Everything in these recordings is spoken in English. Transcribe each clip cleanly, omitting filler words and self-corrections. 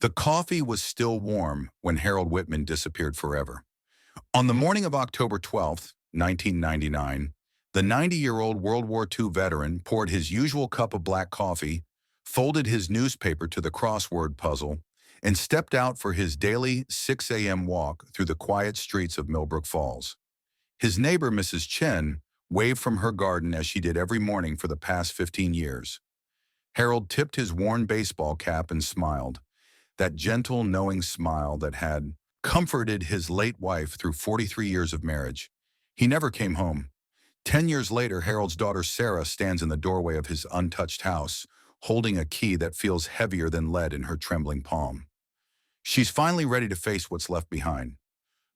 The coffee was still warm when Harold Whitman disappeared forever. On the morning of October 12th, 1999, the 90-year-old World War II veteran poured his usual cup of black coffee, folded his newspaper to the crossword puzzle, and stepped out for his daily 6 a.m. walk through the quiet streets of Millbrook Falls. His neighbor, Mrs. Chen, waved from her garden as she did every morning for the past 15 years. Harold tipped his worn baseball cap and smiled, that gentle, knowing smile that had comforted his late wife through 43 years of marriage. He never came home. 10 years later, Harold's daughter Sarah stands in the doorway of his untouched house, holding a key that feels heavier than lead in her trembling palm. She's finally ready to face what's left behind.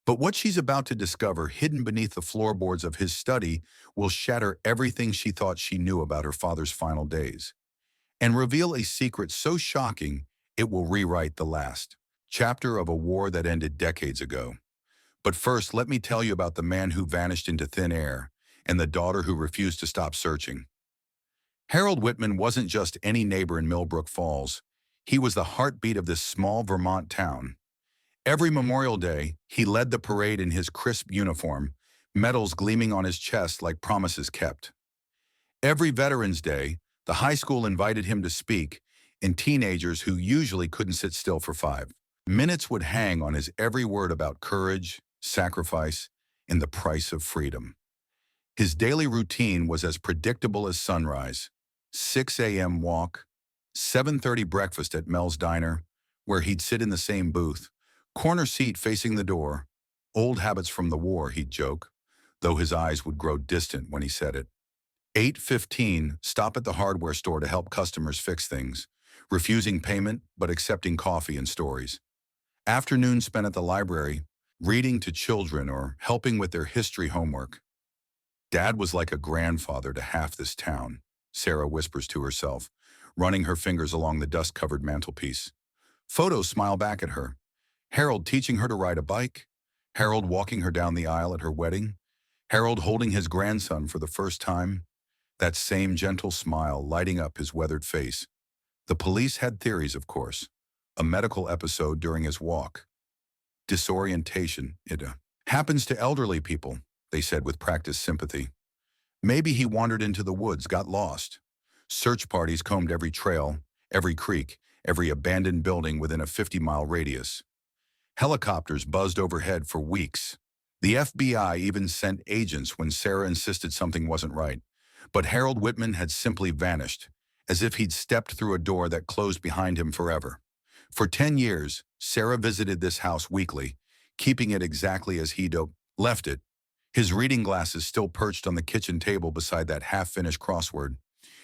But what she's about to discover, hidden beneath the floorboards of his study, will shatter everything she thought she knew about her father's final days, and reveal a secret so shocking it will rewrite the last chapter of a war that ended decades ago. But first, let me tell you about the man who vanished into thin air and the daughter who refused to stop searching. Harold Whitman wasn't just any neighbor in Millbrook Falls. He was the heartbeat of this small Vermont town. Every Memorial Day, he led the parade in his crisp uniform, medals gleaming on his chest like promises kept. Every Veterans Day, the high school invited him to speak, and teenagers who usually couldn't sit still for 5 minutes would hang on his every word about courage, sacrifice, and the price of freedom. His daily routine was as predictable as sunrise: 6 a.m. walk, 7:30 breakfast at Mel's Diner, where he'd sit in the same booth, corner seat facing the door. Old habits from the war, he'd joke, though his eyes would grow distant when he said it. 8:15, stop at the hardware store to help customers fix things, refusing payment but accepting coffee and stories. Afternoons spent at the library, reading to children or helping with their history homework. Dad was like a grandfather to half this town, Sarah whispers to herself, running her fingers along the dust-covered mantelpiece. Photos smile back at her. Harold teaching her to ride a bike, Harold walking her down the aisle at her wedding, Harold holding his grandson for the first time, that same gentle smile lighting up his weathered face. The police had theories, of course. A medical episode during his walk. Disorientation, it happens to elderly people, they said with practiced sympathy. Maybe he wandered into the woods, got lost. Search parties combed every trail, every creek, every abandoned building within a 50-mile radius. Helicopters buzzed overhead for weeks. The FBI even sent agents when Sarah insisted something wasn't right. But Harold Whitman had simply vanished, as if he'd stepped through a door that closed behind him forever. For 10 years, Sarah visited this house weekly, keeping it exactly as he'd left it, his reading glasses still perched on the kitchen table beside that half-finished crossword,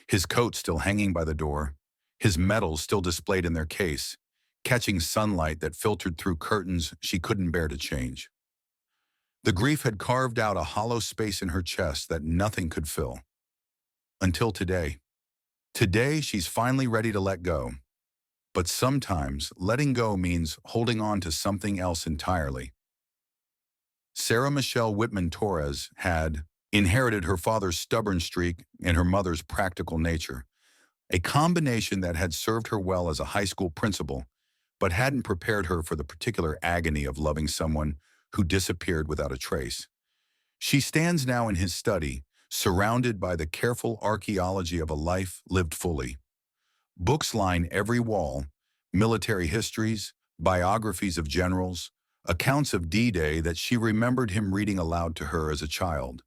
his coat still hanging by the door, his medals still displayed in their case, catching sunlight that filtered through curtains she couldn't bear to change. The grief had carved out a hollow space in her chest that nothing could fill. Until today. Today, she's finally ready to let go. But sometimes, letting go means holding on to something else entirely. Sarah Michelle Whitman Torres had inherited her father's stubborn streak and her mother's practical nature, a combination that had served her well as a high school principal, but hadn't prepared her for the particular agony of loving someone who disappeared without a trace. She stands now in his study, surrounded by the careful archaeology of a life lived fully. Books line every wall: military histories, biographies of generals, accounts of D-Day that she remembered him reading aloud to her as a child,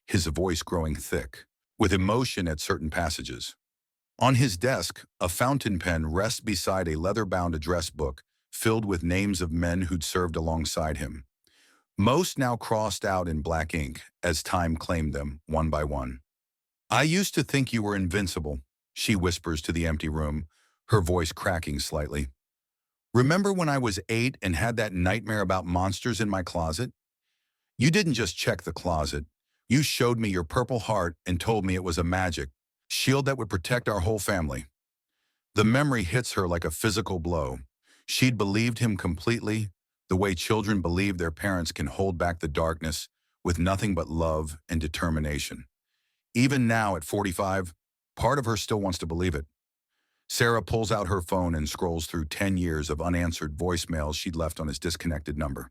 his voice growing thick, with emotion at certain passages. On his desk, a fountain pen rests beside a leather-bound address book filled with names of men who'd served alongside him. Most now crossed out in black ink as time claimed them, one by one. "I used to think you were invincible," she whispers to the empty room, her voice cracking slightly. "Remember when I was 8 and had that nightmare about monsters in my closet? You didn't just check the closet. You showed me your purple heart and told me it was a magic shield that would protect our whole family." The memory hits her like a physical blow. She'd believed him completely, the way children believe their parents can hold back the darkness with nothing but love and determination. Even now at 45, part of her still wants to believe it. Sarah pulls out her phone and scrolls through 10 years of unanswered voicemails she'd left on his disconnected number.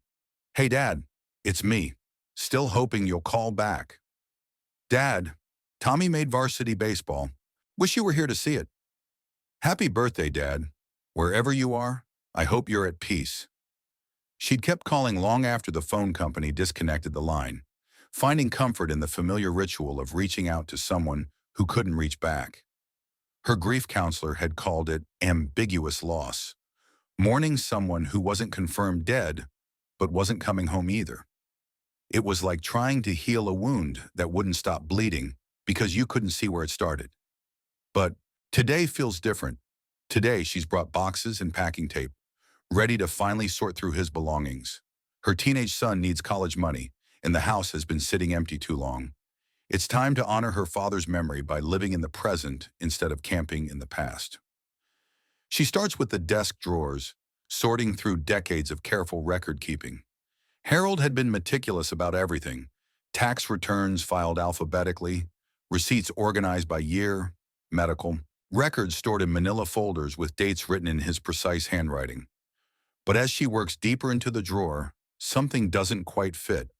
Hey, Dad, it's me. Still hoping you'll call back. Dad, Tommy made varsity baseball. Wish you were here to see it. Happy birthday, Dad. Wherever you are, I hope you're at peace. She'd kept calling long after the phone company disconnected the line, finding comfort in the familiar ritual of reaching out to someone who couldn't reach back. Her grief counselor had called it ambiguous loss, mourning someone who wasn't confirmed dead, but wasn't coming home either. It was like trying to heal a wound that wouldn't stop bleeding because you couldn't see where it started. But today feels different. Today she's brought boxes and packing tape, ready to finally sort through his belongings. Her teenage son needs college money, and the house has been sitting empty too long. It's time to honor her father's memory by living in the present instead of camping in the past. She starts with the desk drawers, sorting through decades of careful record keeping. Harold had been meticulous about everything: tax returns filed alphabetically, receipts organized by year, medical, records stored in manila folders with dates written in his precise handwriting. But as she works deeper into the drawer, something doesn't quite fit.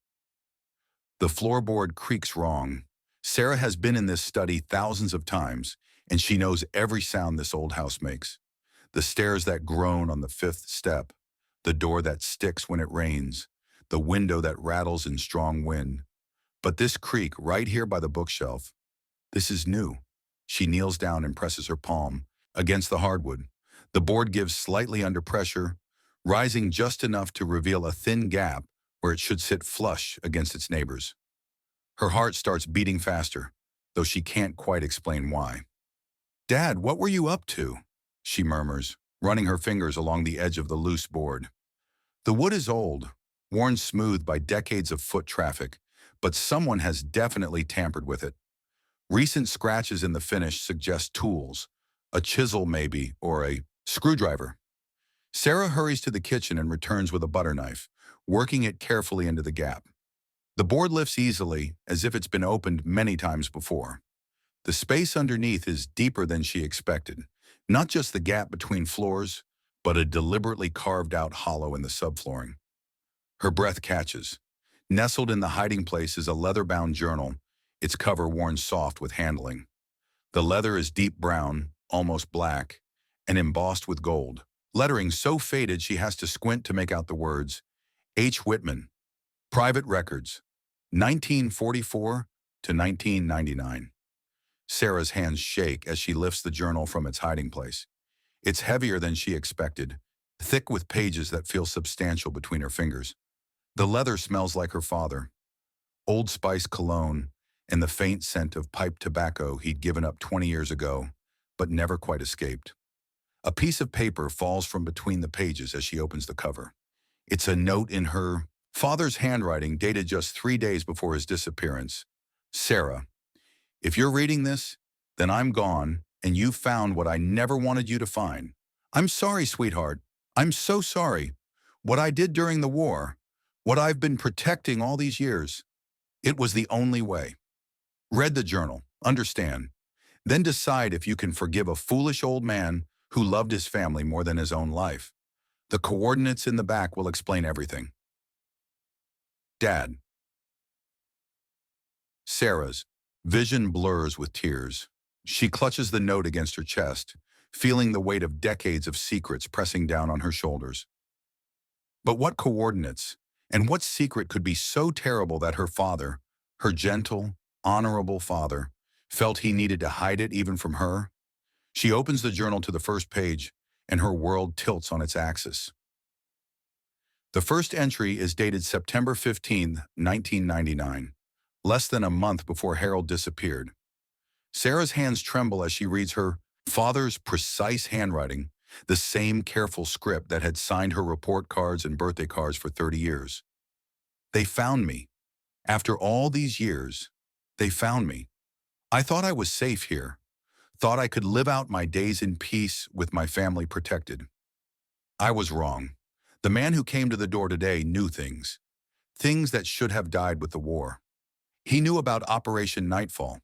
The floorboard creaks wrong. Sarah has been in this study thousands of times, and she knows every sound this old house makes. The stairs that groan on the fifth step, the door that sticks when it rains, the window that rattles in strong wind. But this creak right here by the bookshelf, this is new. She kneels down and presses her palm against the hardwood. The board gives slightly under pressure, rising just enough to reveal a thin gap where it should sit flush against its neighbors. Her heart starts beating faster, though she can't quite explain why. Dad, what were you up to? She murmurs, running her fingers along the edge of the loose board. The wood is old, worn smooth by decades of foot traffic, but someone has definitely tampered with it. Recent scratches in the finish suggest tools, a chisel maybe, or a screwdriver. Sarah hurries to the kitchen and returns with a butter knife, working it carefully into the gap. The board lifts easily, as if it's been opened many times before. The space underneath is deeper than she expected, not just the gap between floors, but a deliberately carved-out hollow in the subflooring. Her breath catches. Nestled in the hiding place is a leather-bound journal, its cover worn soft with handling. The leather is deep brown, almost black, and embossed with gold. Lettering so faded she has to squint to make out the words, H. Whitman, Private Records, 1944 to 1999. Sarah's hands shake as she lifts the journal from its hiding place. It's heavier than she expected, thick with pages that feel substantial between her fingers. The leather smells like her father, Old Spice cologne, and the faint scent of pipe tobacco he'd given up 20 years ago, but never quite escaped. A piece of paper falls from between the pages as she opens the cover. It's a note in her father's handwriting dated just 3 days before his disappearance. Sarah, if you're reading this, then I'm gone, and you found what I never wanted you to find. I'm sorry, sweetheart. I'm so sorry. What I did during the war, what I've been protecting all these years, it was the only way. Read the journal, understand, then decide if you can forgive a foolish old man who loved his family more than his own life. The coordinates in the back will explain everything. Dad. Sarah's vision blurs with tears. She clutches the note against her chest, feeling the weight of decades of secrets pressing down on her shoulders. But what coordinates, and what secret could be so terrible that her father, her gentle, honorable father, felt he needed to hide it even from her? She opens the journal to the first page, and her world tilts on its axis. The first entry is dated September 15, 1999, less than a month before Harold disappeared. Sarah's hands tremble as she reads her father's precise handwriting, the same careful script that had signed her report cards and birthday cards for 30 years. They found me. After all these years, they found me. I thought I was safe here, thought I could live out my days in peace with my family protected. I was wrong. The man who came to the door today knew things that should have died with the war. He knew about Operation Nightfall.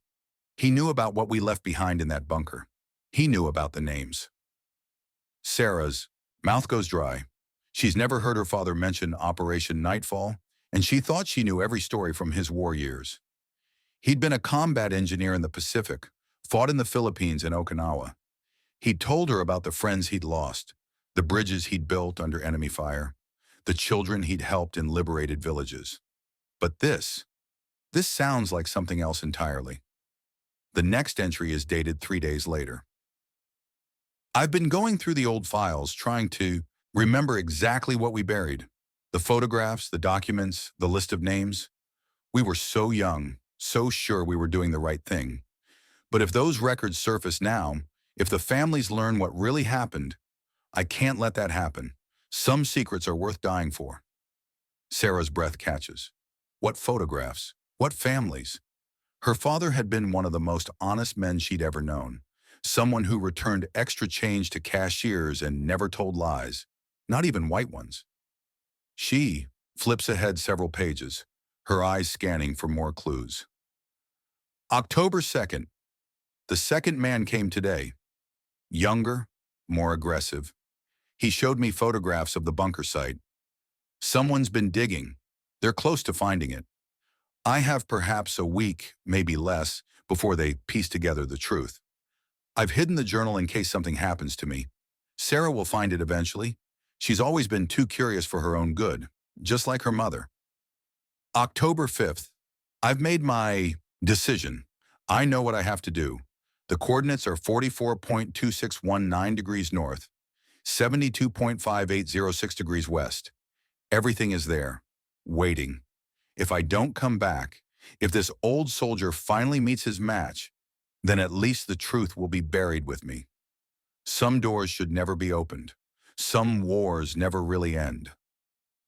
He knew about what we left behind in that bunker. He knew about the names. Sarah's mouth goes dry. She's never heard her father mention Operation Nightfall, and she thought she knew every story from his war years. He'd been a combat engineer in the Pacific, fought in the Philippines and Okinawa. He'd told her about the friends he'd lost, the bridges he'd built under enemy fire, the children he'd helped in liberated villages. But this sounds like something else entirely. The next entry is dated 3 days later. I've been going through the old files trying to remember exactly what we buried. The photographs, the documents, the list of names. We were so young, so sure we were doing the right thing. But if those records surface now, if the families learn what really happened, I can't let that happen. Some secrets are worth dying for. Sarah's breath catches. What photographs? What families? Her father had been one of the most honest men she'd ever known. Someone who returned extra change to cashiers and never told lies, not even white ones. She flips ahead several pages, her eyes scanning for more clues. October 2nd. The second man came today. Younger, more aggressive. He showed me photographs of the bunker site. Someone's been digging. They're close to finding it. I have perhaps a week, maybe less, before they piece together the truth. I've hidden the journal in case something happens to me. Sarah will find it eventually. She's always been too curious for her own good, just like her mother. October 5th. I've made my decision. I know what I have to do. The coordinates are 44.2619 degrees north, 72.5806 degrees west. Everything is there, waiting. If I don't come back, if this old soldier finally meets his match, then at least the truth will be buried with me. Some doors should never be opened. Some wars never really end.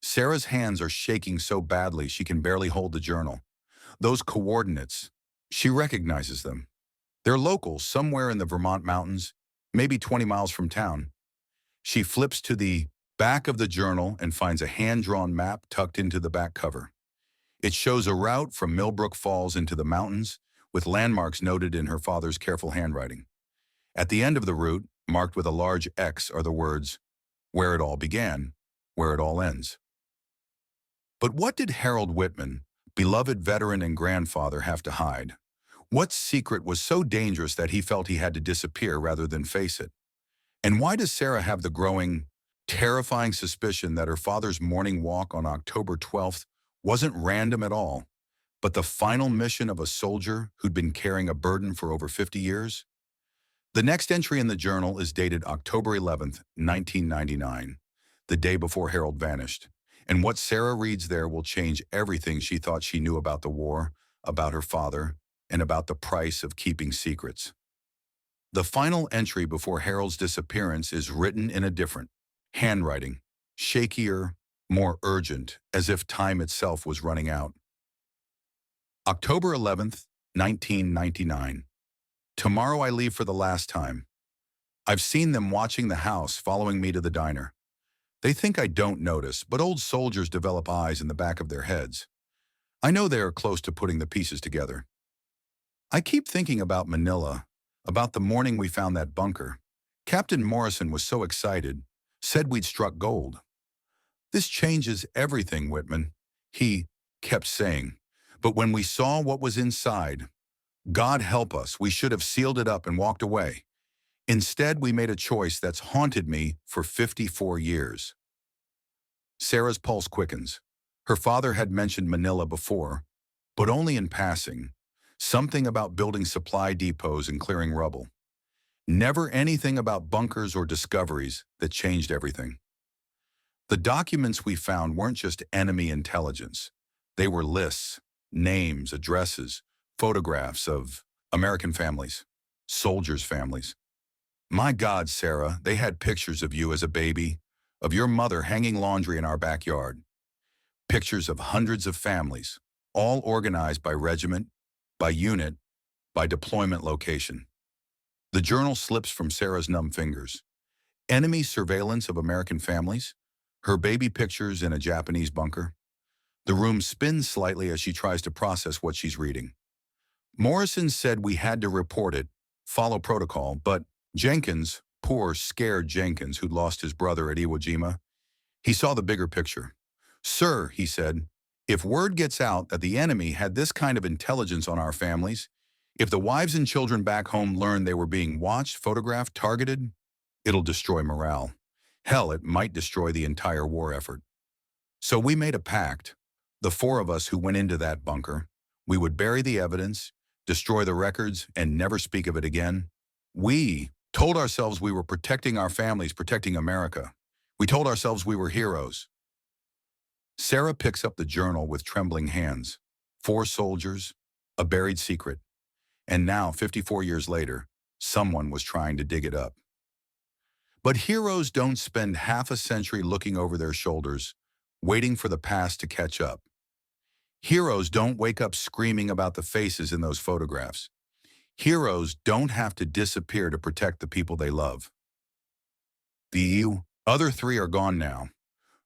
Sarah's hands are shaking so badly she can barely hold the journal. Those coordinates, she recognizes them. They're local, somewhere in the Vermont mountains, maybe 20 miles from town. She flips to the back of the journal and finds a hand-drawn map tucked into the back cover. It shows a route from Millbrook Falls into the mountains, with landmarks noted in her father's careful handwriting. At the end of the route, marked with a large X, are the words, "Where it all began, where it all ends." But what did Harold Whitman, beloved veteran and grandfather, have to hide? What secret was so dangerous that he felt he had to disappear rather than face it? And why does Sarah have the growing, terrifying suspicion that her father's morning walk on October 12th wasn't random at all, but the final mission of a soldier who'd been carrying a burden for over 50 years? The next entry in the journal is dated October 11th, 1999, the day before Harold vanished. And what Sarah reads there will change everything she thought she knew about the war, about her father, and about the price of keeping secrets. The final entry before Harold's disappearance is written in a different handwriting, shakier, more urgent, as if time itself was running out. October 11th, 1999. Tomorrow I leave for the last time. I've seen them watching the house, following me to the diner. They think I don't notice, but old soldiers develop eyes in the back of their heads. I know they are close to putting the pieces together. I keep thinking about Manila, about the morning we found that bunker. Captain Morrison was so excited, said we'd struck gold. "This changes everything, Whitman," he kept saying. But when we saw what was inside, God help us, we should have sealed it up and walked away. Instead, we made a choice that's haunted me for 54 years. Sarah's pulse quickens. Her father had mentioned Manila before, but only in passing. Something about building supply depots and clearing rubble. Never anything about bunkers or discoveries that changed everything. The documents we found weren't just enemy intelligence. They were lists, names, addresses, photographs of American families, soldiers' families. My God, Sarah, they had pictures of you as a baby, of your mother hanging laundry in our backyard. Pictures of hundreds of families, all organized by regiment, by unit, by deployment location. The journal slips from Sarah's numb fingers. Enemy surveillance of American families, her baby pictures in a Japanese bunker. The room spins slightly as she tries to process what she's reading. Morrison said we had to report it, follow protocol, but Jenkins, poor, scared Jenkins who'd lost his brother at Iwo Jima, he saw the bigger picture. "Sir," he said, "if word gets out that the enemy had this kind of intelligence on our families, if the wives and children back home learn they were being watched, photographed, targeted, it'll destroy morale. Hell, it might destroy the entire war effort." So we made a pact, the four of us who went into that bunker. We would bury the evidence, destroy the records, and never speak of it again. We told ourselves we were protecting our families, protecting America. We told ourselves we were heroes. Sarah picks up the journal with trembling hands. 4 soldiers, a buried secret. And now, 54 years later, someone was trying to dig it up. But heroes don't spend half a century looking over their shoulders, waiting for the past to catch up. Heroes don't wake up screaming about the faces in those photographs. Heroes don't have to disappear to protect the people they love. The other 3 are gone now.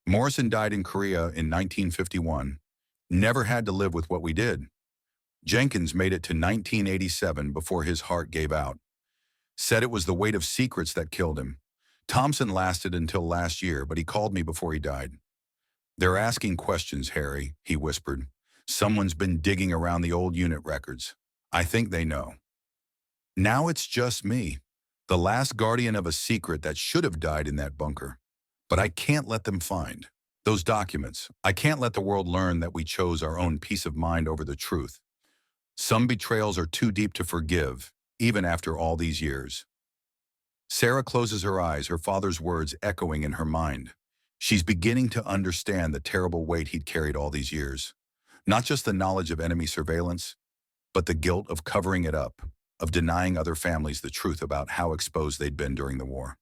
Morrison died in Korea in 1951. Never had to live with what we did. Jenkins made it to 1987 before his heart gave out. Said it was the weight of secrets that killed him. Thompson lasted until last year, but he called me before he died. "They're asking questions, Harry," he whispered. "Someone's been digging around the old unit records. I think they know." Now it's just me, the last guardian of a secret that should have died in that bunker. But I can't let them find those documents. I can't let the world learn that we chose our own peace of mind over the truth. Some betrayals are too deep to forgive, even after all these years. Sarah closes her eyes, her father's words echoing in her mind. She's beginning to understand the terrible weight he'd carried all these years. Not just the knowledge of enemy surveillance, but the guilt of covering it up, of denying other families the truth about how exposed they'd been during the war.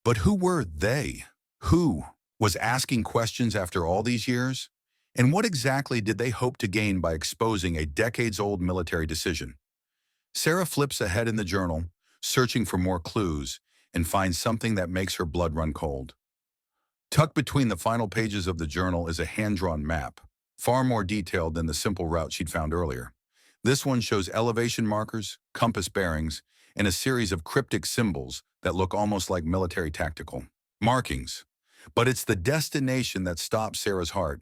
But who were they? Who was asking questions after all these years? And what exactly did they hope to gain by exposing a decades-old military decision? Sarah flips ahead in the journal, searching for more clues, and finds something that makes her blood run cold. Tucked between the final pages of the journal is a hand-drawn map, far more detailed than the simple route she'd found earlier. This one shows elevation markers, compass bearings, and a series of cryptic symbols that look almost like military tactical markings. But it's the destination that stops Sarah's heart.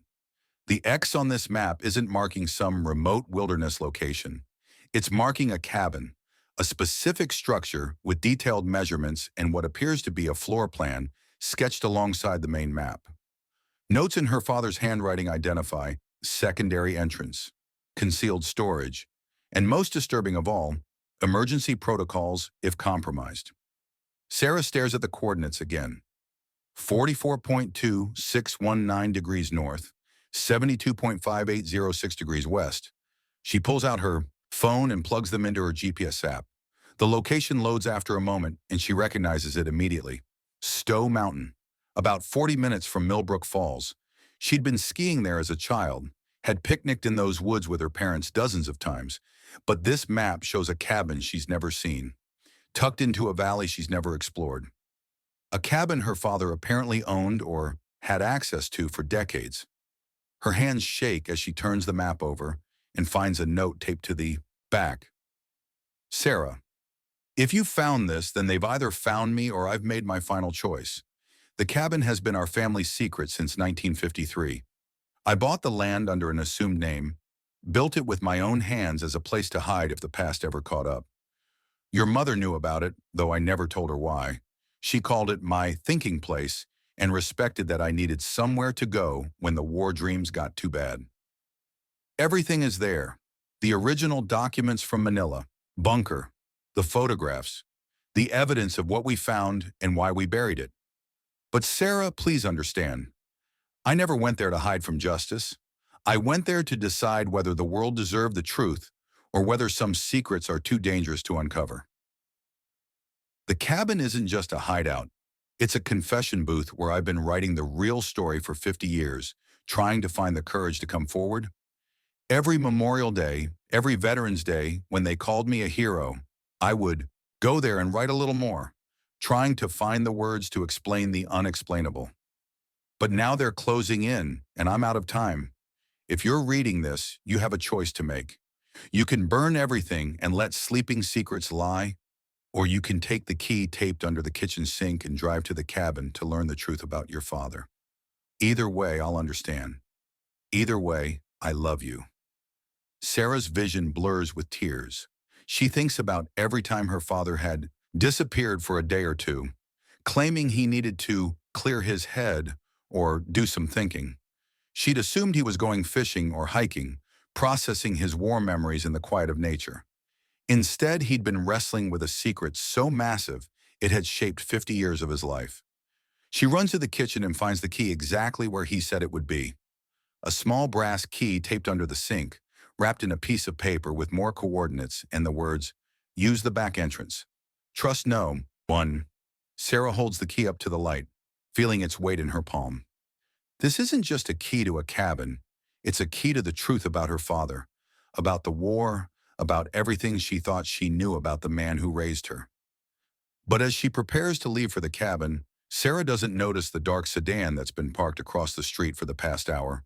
The X on this map isn't marking some remote wilderness location. It's marking a cabin, a specific structure with detailed measurements and what appears to be a floor plan sketched alongside the main map. Notes in her father's handwriting identify secondary entrance, concealed storage, and most disturbing of all, emergency protocols if compromised. Sarah stares at the coordinates again. 44.2619 degrees north, 72.5806 degrees west. She pulls out her phone and plugs them into her GPS app. The location loads after a moment, and she recognizes it immediately. Stowe Mountain, about 40 minutes from Millbrook Falls. She'd been skiing there as a child, had picnicked in those woods with her parents dozens of times, but this map shows a cabin she's never seen, tucked into a valley she's never explored. A cabin her father apparently owned or had access to for decades. Her hands shake as she turns the map over and finds a note taped to the back. "Sarah, if you found this, then they've either found me or I've made my final choice. The cabin has been our family's secret since 1953. I bought the land under an assumed name, built it with my own hands as a place to hide if the past ever caught up. Your mother knew about it, though I never told her why. She called it my thinking place and respected that I needed somewhere to go when the war dreams got too bad. Everything is there. The original documents from Manila, bunker, the photographs, the evidence of what we found and why we buried it. But Sarah, please understand, I never went there to hide from justice. I went there to decide whether the world deserved the truth or whether some secrets are too dangerous to uncover. The cabin isn't just a hideout. It's a confession booth where I've been writing the real story for 50 years, trying to find the courage to come forward. Every Memorial Day, every Veterans Day, when they called me a hero, I would go there and write a little more, trying to find the words to explain the unexplainable. But now they're closing in, and I'm out of time. If you're reading this, you have a choice to make. You can burn everything and let sleeping secrets lie, or you can take the key taped under the kitchen sink and drive to the cabin to learn the truth about your father. Either way, I'll understand. Either way, I love you." Sarah's vision blurs with tears. She thinks about every time her father had disappeared for a day or two, claiming he needed to clear his head or do some thinking. She'd assumed he was going fishing or hiking, processing his war memories in the quiet of nature. Instead, he'd been wrestling with a secret so massive it had shaped 50 years of his life. She runs to the kitchen and finds the key exactly where he said it would be. A small brass key taped under the sink, wrapped in a piece of paper with more coordinates and the words, "Use the back entrance. Trust no one." Sarah holds the key up to the light, feeling its weight in her palm. This isn't just a key to a cabin. It's a key to the truth about her father, about the war, about everything she thought she knew about the man who raised her. But as she prepares to leave for the cabin, Sarah doesn't notice the dark sedan that's been parked across the street for the past hour,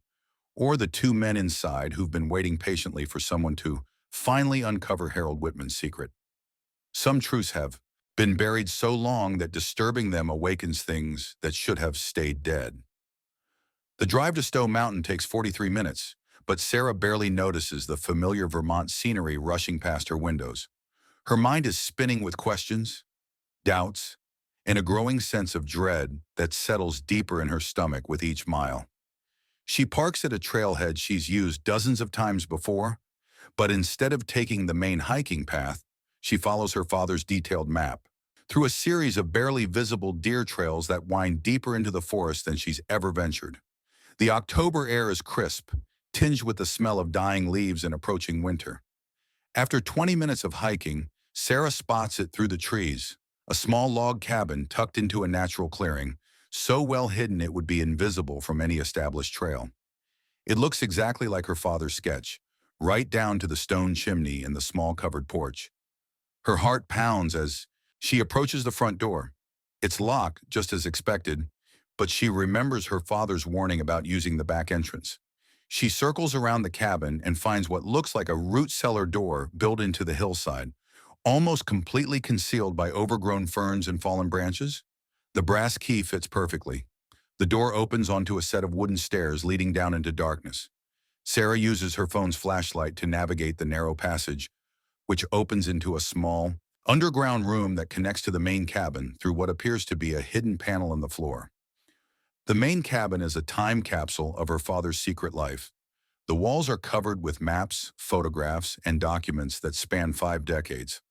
or the two men inside who've been waiting patiently for someone to finally uncover Harold Whitman's secret. Some truths have been buried so long that disturbing them awakens things that should have stayed dead. The drive to Stowe Mountain takes 43 minutes, but Sarah barely notices the familiar Vermont scenery rushing past her windows. Her mind is spinning with questions, doubts, and a growing sense of dread that settles deeper in her stomach with each mile. She parks at a trailhead she's used dozens of times before, but instead of taking the main hiking path, she follows her father's detailed map through a series of barely visible deer trails that wind deeper into the forest than she's ever ventured. The October air is crisp, tinged with the smell of dying leaves and approaching winter. After 20 minutes of hiking, Sarah spots it through the trees, a small log cabin tucked into a natural clearing, so well hidden it would be invisible from any established trail. It looks exactly like her father's sketch, right down to the stone chimney and the small covered porch. Her heart pounds as she approaches the front door. It's locked, just as expected, but she remembers her father's warning about using the back entrance. She circles around the cabin and finds what looks like a root cellar door built into the hillside, almost completely concealed by overgrown ferns and fallen branches. The brass key fits perfectly. The door opens onto a set of wooden stairs leading down into darkness. Sarah uses her phone's flashlight to navigate the narrow passage, which opens into a small, underground room that connects to the main cabin through what appears to be a hidden panel in the floor. The main cabin is a time capsule of her father's secret life. The walls are covered with maps, photographs, and documents that span 5 decades.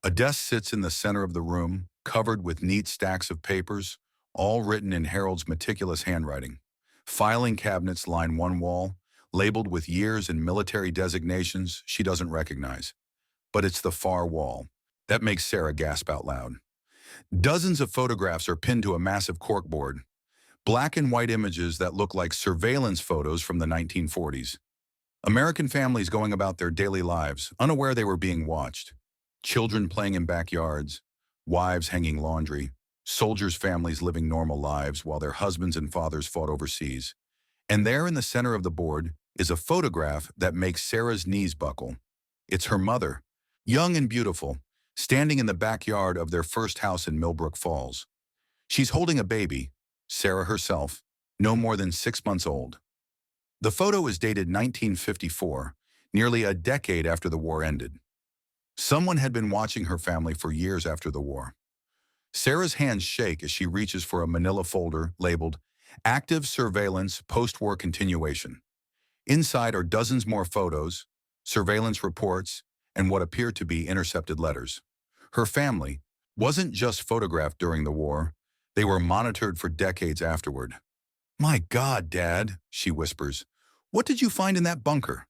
A desk sits in the center of the room, covered with neat stacks of papers, all written in Harold's meticulous handwriting. Filing cabinets line one wall, labeled with years and military designations she doesn't recognize. But it's the far wall that makes Sarah gasp out loud. Dozens of photographs are pinned to a massive corkboard, black and white images that look like surveillance photos from the 1940s. American families going about their daily lives, unaware they were being watched. Children playing in backyards, wives hanging laundry, soldiers' families living normal lives while their husbands and fathers fought overseas. And there in the center of the board is a photograph that makes Sarah's knees buckle. It's her mother, young and beautiful, standing in the backyard of their first house in Millbrook Falls. She's holding a baby, Sarah herself, no more than 6 months old. The photo is dated 1954, nearly a decade after the war ended. Someone had been watching her family for years after the war. Sarah's hands shake as she reaches for a manila folder labeled Active Surveillance Post-War Continuation. Inside are dozens more photos, surveillance reports, and what appear to be intercepted letters. Her family wasn't just photographed during the war, they were monitored for decades afterward. "My God, Dad," she whispers, "what did you find in that bunker?"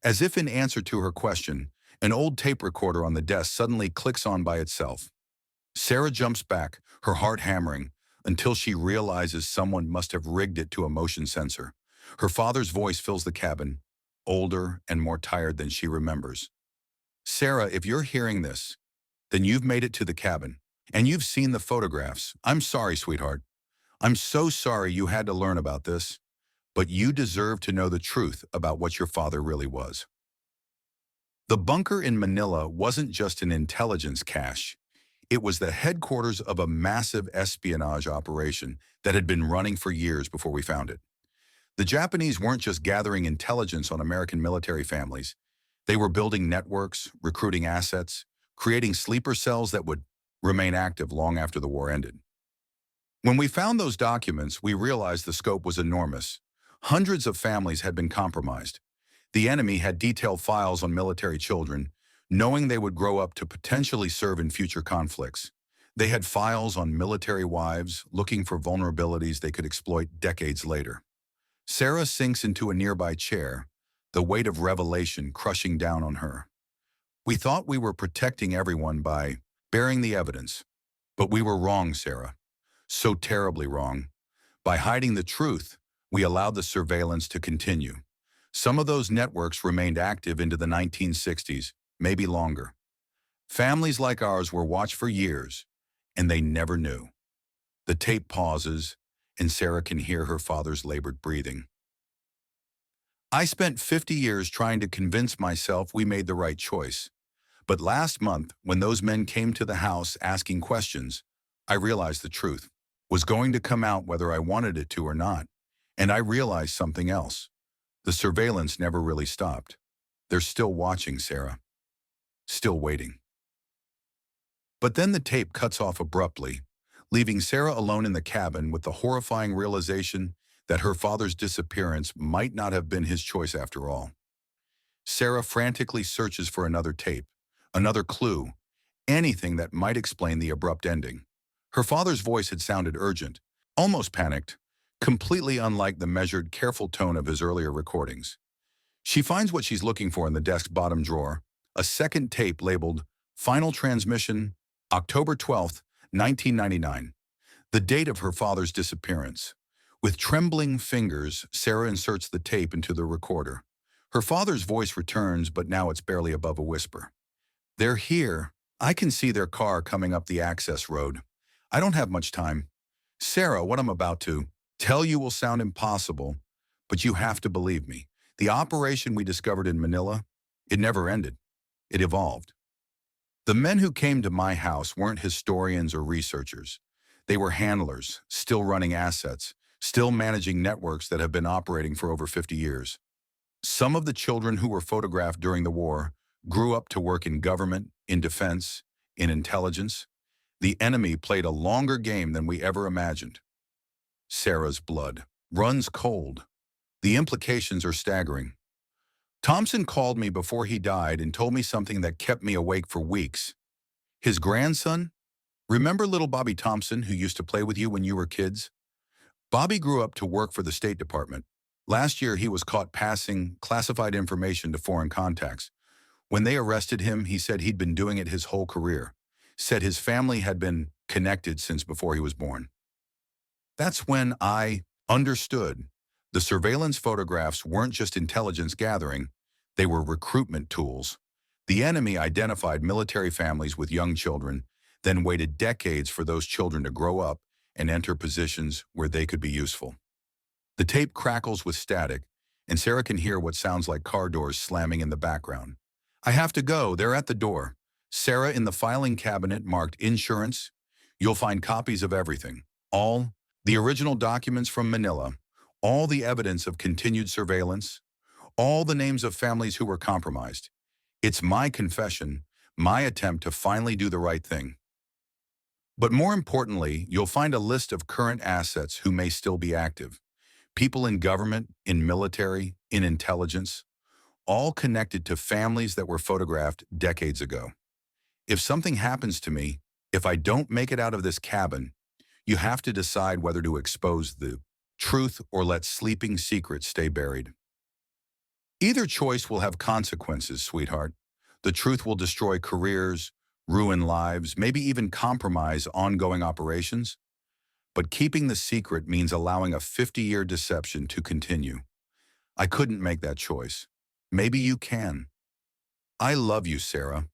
As if in answer to her question, an old tape recorder on the desk suddenly clicks on by itself. Sarah jumps back, her heart hammering, until she realizes someone must have rigged it to a motion sensor. Her father's voice fills the cabin, older and more tired than she remembers. "Sarah, if you're hearing this, then you've made it to the cabin, and you've seen the photographs. I'm sorry, sweetheart. I'm so sorry you had to learn about this, but you deserve to know the truth about what your father really was." The bunker in Manila wasn't just an intelligence cache. It was the headquarters of a massive espionage operation that had been running for years before we found it. The Japanese weren't just gathering intelligence on American military families. They were building networks, recruiting assets, creating sleeper cells that would remain active long after the war ended. When we found those documents, we realized the scope was enormous. Hundreds of families had been compromised. The enemy had detailed files on military children, knowing they would grow up to potentially serve in future conflicts. They had files on military wives, looking for vulnerabilities they could exploit decades later. Sarah sinks into a nearby chair, the weight of revelation crushing down on her. We thought we were protecting everyone by bearing the evidence. But we were wrong, Sarah. So terribly wrong. By hiding the truth, we allowed the surveillance to continue. Some of those networks remained active into the 1960s, maybe longer. Families like ours were watched for years, and they never knew. The tape pauses, and Sarah can hear her father's labored breathing. I spent 50 years trying to convince myself we made the right choice. But last month, when those men came to the house asking questions, I realized the truth was going to come out whether I wanted it to or not. And I realized something else. The surveillance never really stopped. They're still watching, Sarah. Still waiting. But then the tape cuts off abruptly, leaving Sarah alone in the cabin with the horrifying realization that her father's disappearance might not have been his choice after all. Sarah frantically searches for another tape, another clue, anything that might explain the abrupt ending. Her father's voice had sounded urgent, almost panicked, completely unlike the measured, careful tone of his earlier recordings. She finds what she's looking for in the desk's bottom drawer, a second tape labeled Final Transmission, October 12th, 1999, the date of her father's disappearance. With trembling fingers, Sarah inserts the tape into the recorder. Her father's voice returns, but now it's barely above a whisper. They're here. I can see their car coming up the access road. I don't have much time. Sarah, what I'm about to tell you will sound impossible, but you have to believe me. The operation we discovered in Manila, it never ended. It evolved. The men who came to my house weren't historians or researchers. They were handlers, still running assets, still managing networks that have been operating for over 50 years. Some of the children who were photographed during the war grew up to work in government, in defense, in intelligence. The enemy played a longer game than we ever imagined. Sarah's blood runs cold. The implications are staggering. Thompson called me before he died and told me something that kept me awake for weeks. His grandson? Remember little Bobby Thompson, who used to play with you when you were kids? Bobby grew up to work for the State Department. Last year, he was caught passing classified information to foreign contacts. When they arrested him, he said he'd been doing it his whole career. Said his family had been connected since before he was born. That's when I understood. The surveillance photographs weren't just intelligence gathering, they were recruitment tools. The enemy identified military families with young children, then waited decades for those children to grow up and enter positions where they could be useful. The tape crackles with static, and Sarah can hear what sounds like car doors slamming in the background. I have to go, they're at the door. Sarah, in the filing cabinet marked insurance. You'll find copies of everything. All the original documents from Manila, all the evidence of continued surveillance, all the names of families who were compromised. It's my confession, my attempt to finally do the right thing. But more importantly, you'll find a list of current assets who may still be active. People in government, in military, in intelligence, all connected to families that were photographed decades ago. If something happens to me, if I don't make it out of this cabin, you have to decide whether to expose the truth or let sleeping secrets stay buried. Either choice will have consequences, sweetheart. The truth will destroy careers, ruin lives, maybe even compromise ongoing operations. But keeping the secret means allowing a 50-year deception to continue. I couldn't make that choice. Maybe you can. I love you, Sarah.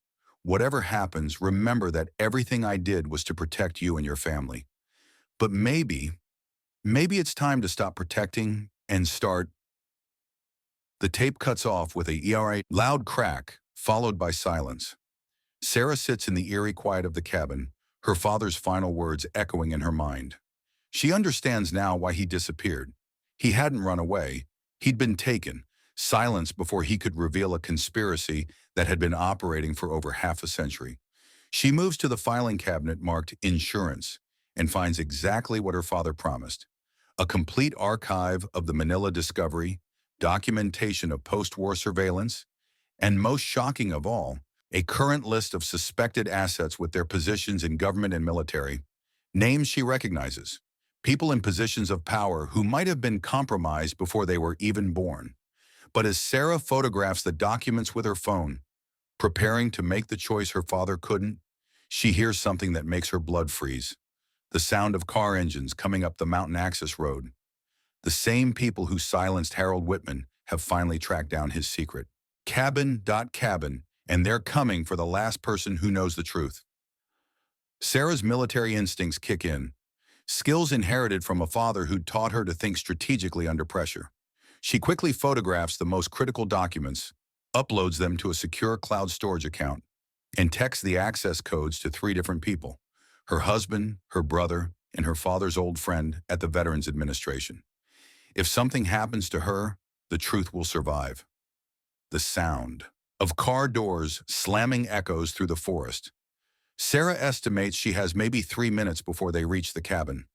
Whatever happens, remember that everything I did was to protect you and your family. But maybe it's time to stop protecting and start. The tape cuts off with a loud crack, followed by silence. Sarah sits in the eerie quiet of the cabin, her father's final words echoing in her mind. She understands now why he disappeared. He hadn't run away. He'd been taken, silenced before he could reveal a conspiracy that had been operating for over half a century. She moves to the filing cabinet marked Insurance and finds exactly what her father promised: a complete archive of the Manila discovery, documentation of post-war surveillance, and most shocking of all, a current list of suspected assets with their positions in government and military, names she recognizes, people in positions of power who might have been compromised before they were even born. But as Sarah photographs the documents with her phone, preparing to make the choice her father couldn't, she hears something that makes her blood freeze: the sound of car engines coming up the mountain access road. The same people who silenced Harold Whitman have finally tracked down his secret. Cabin, and they're coming for the last person who knows the truth. Sarah's military instincts kick in, skills inherited from a father who'd taught her to think strategically under pressure. She quickly photographs the most critical documents, uploads them to a secure cloud storage account, and texts the access codes to 3 different people: her husband, her brother, and her father's old friend at the Veterans Administration. If something happens to her, the truth will survive. The sound of car doors slamming echoes through the forest. Sarah estimates she has maybe 3 minutes before they reach the cabin.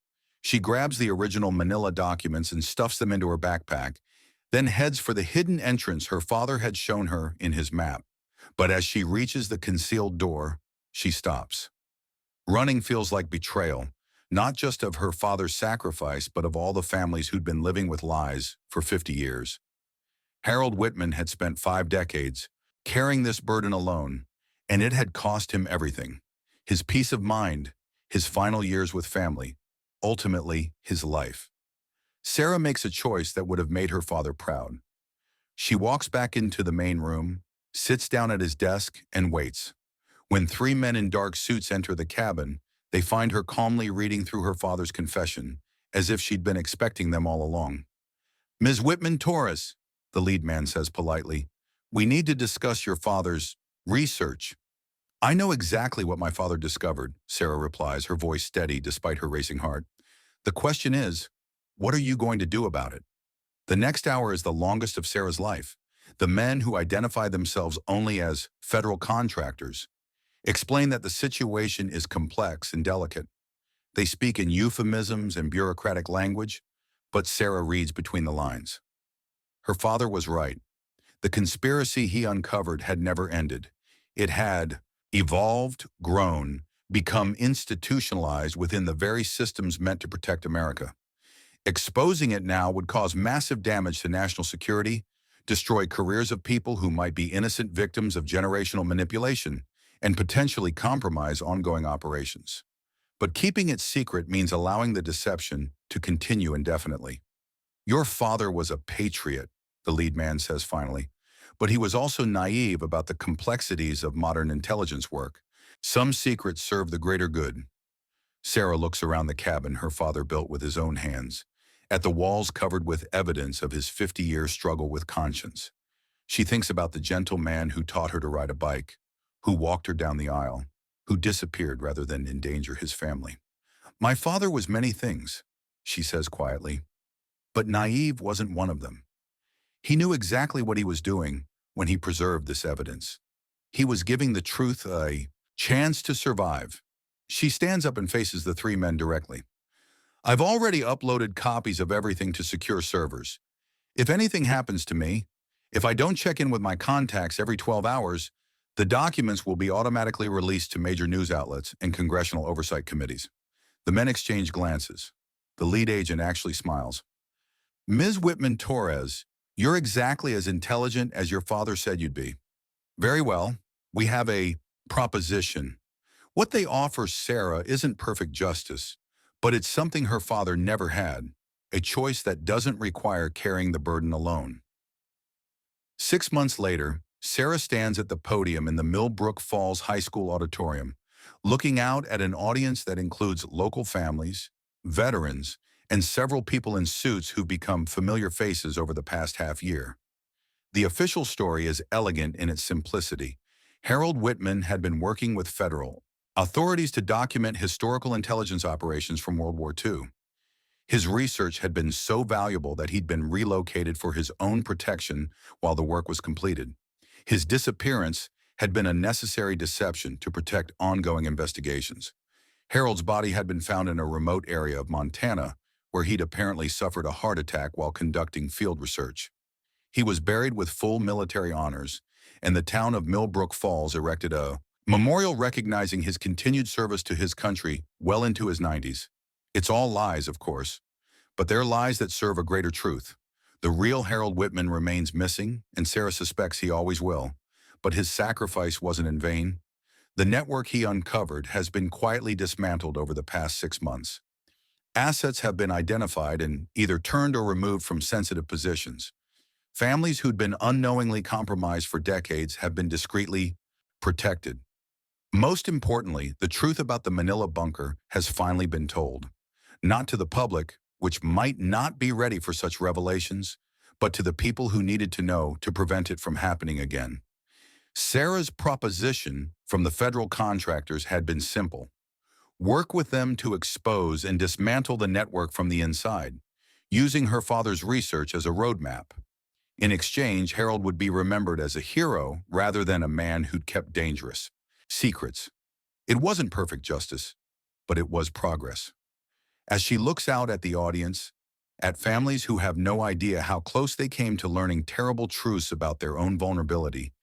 She grabs the original Manila documents and stuffs them into her backpack, then heads for the hidden entrance her father had shown her in his map. But as she reaches the concealed door, she stops. Running feels like betrayal, not just of her father's sacrifice, but of all the families who'd been living with lies for 50 years. Harold Whitman had spent 5 decades carrying this burden alone, and it had cost him everything: his peace of mind, his final years with family, ultimately his life. Sarah makes a choice that would have made her father proud. She walks back into the main room, sits down at his desk, and waits. When 3 men in dark suits enter the cabin, they find her calmly reading through her father's confession, as if she'd been expecting them all along. "Ms. Whitman-Torres," the lead man says politely, "we need to discuss your father's research." "I know exactly what my father discovered," Sarah replies, her voice steady despite her racing heart. "The question is, what are you going to do about it?" The next hour is the longest of Sarah's life. The men who identify themselves only as federal contractors explain that the situation is complex and delicate. They speak in euphemisms and bureaucratic language, but Sarah reads between the lines. Her father was right. The conspiracy he uncovered had never ended. It had evolved, grown, become institutionalized within the very systems meant to protect America. Exposing it now would cause massive damage to national security, destroy careers of people who might be innocent victims of generational manipulation, and potentially compromise ongoing operations. But keeping it secret means allowing the deception to continue indefinitely. "Your father was a patriot," the lead man says finally, "but he was also naive about the complexities of modern intelligence work. Some secrets serve the greater good." Sarah looks around the cabin her father built with his own hands, at the walls covered with evidence of his 50-year struggle with conscience. She thinks about the gentle man who taught her to ride a bike, who walked her down the aisle, who disappeared rather than endanger his family. "My father was many things," she says quietly, "but naive wasn't one of them. He knew exactly what he was doing when he preserved this evidence. He was giving the truth a chance to survive." She stands up and faces the 3 men directly. "I've already uploaded copies of everything to secure servers. If anything happens to me, if I don't check in with my contacts every 12 hours, the documents will be automatically released to major news outlets and congressional oversight committees." The men exchange glances. The lead agent actually smiles. "Ms. Whitman-Torres, you're exactly as intelligent as your father said you'd be. Very well, we have a proposition. What they offer Sarah isn't perfect justice, but it's something her father never had, a choice that doesn't require carrying the burden alone." 6 months later, Sarah stands at the podium in the Millbrook Falls High School auditorium, looking out at an audience that includes local families, veterans, and several people in suits who've become familiar faces over the past half-year. The official story is elegant in its simplicity. Harold Whitman had been working with federal authorities to document historical intelligence operations from World War II. His research had been so valuable that he'd been relocated for his own protection while the work was completed. His disappearance had been a necessary deception to protect ongoing investigations. Harold's body had been found in a remote area of Montana, where he'd apparently suffered a heart attack while conducting field research. He was buried with full military honors, and the town of Millbrook Falls erected a memorial recognizing his continued service to his country well into his 90s. It's all lies, of course, but they're lies that serve a greater truth. The real Harold Whitman remains missing, and Sarah suspects he always will, but his sacrifice wasn't in vain. The network he uncovered has been quietly dismantled over the past 6 months. Assets have been identified and either turned or removed from sensitive positions. Families who'd been unknowingly compromised for decades have been discreetly protected. Most importantly, the truth about the Manila bunker has finally been told. Not to the public, which might not be ready for such revelations, but to the people who needed to know to prevent it from happening again. Sarah's proposition from the federal contractors had been simple. Work with them to expose and dismantle the network from the inside, using her father's research as a roadmap. In exchange, Harold would be remembered as a hero rather than a man who'd kept dangerous secrets. It wasn't perfect justice, but it was progress. As she looks out at the audience, at families who have no idea how close they came to learning terrible truths about their own vulnerability,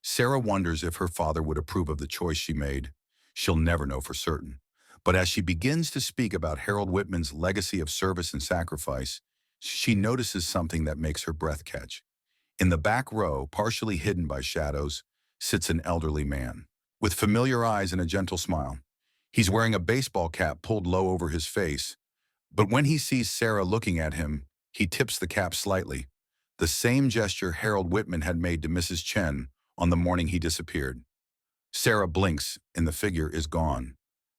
Sarah wonders if her father would approve of the choice she made. She'll never know for certain. But as she begins to speak about Harold Whitman's legacy of service and sacrifice, she notices something that makes her breath catch. In the back row, partially hidden by shadows, sits an elderly man, with familiar eyes and a gentle smile. He's wearing a baseball cap pulled low over his face, but when he sees Sarah looking at him, he tips the cap slightly, the same gesture Harold Whitman had made to Mrs. Chen on the morning he disappeared. Sarah blinks, and the figure is gone.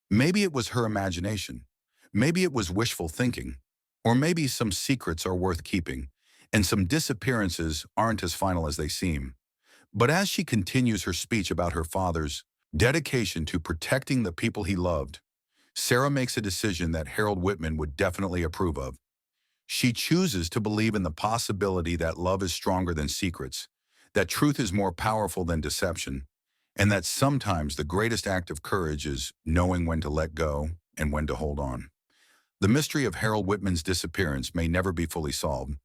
Maybe it was her imagination. Maybe it was wishful thinking. Or maybe some secrets are worth keeping, and some disappearances aren't as final as they seem. But as she continues her speech about her father's dedication to protecting the people he loved, Sarah makes a decision that Harold Whitman would definitely approve of. She chooses to believe in the possibility that love is stronger than secrets, that truth is more powerful than deception, and that sometimes the greatest act of courage is knowing when to let go and when to hold on. The mystery of Harold Whitman's disappearance may never be fully solved,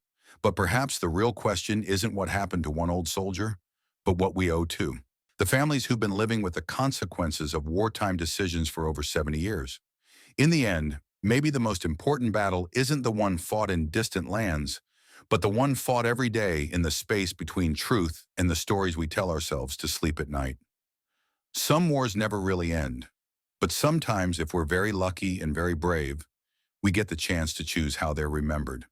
but perhaps the real question isn't what happened to one old soldier, but what we owe to the families who've been living with the consequences of wartime decisions for over 70 years. In the end, maybe the most important battle isn't the one fought in distant lands, but the one fought every day in the space between truth and the stories we tell ourselves to sleep at night. Some wars never really end, but sometimes if we're very lucky and very brave, we get the chance to choose how they're remembered.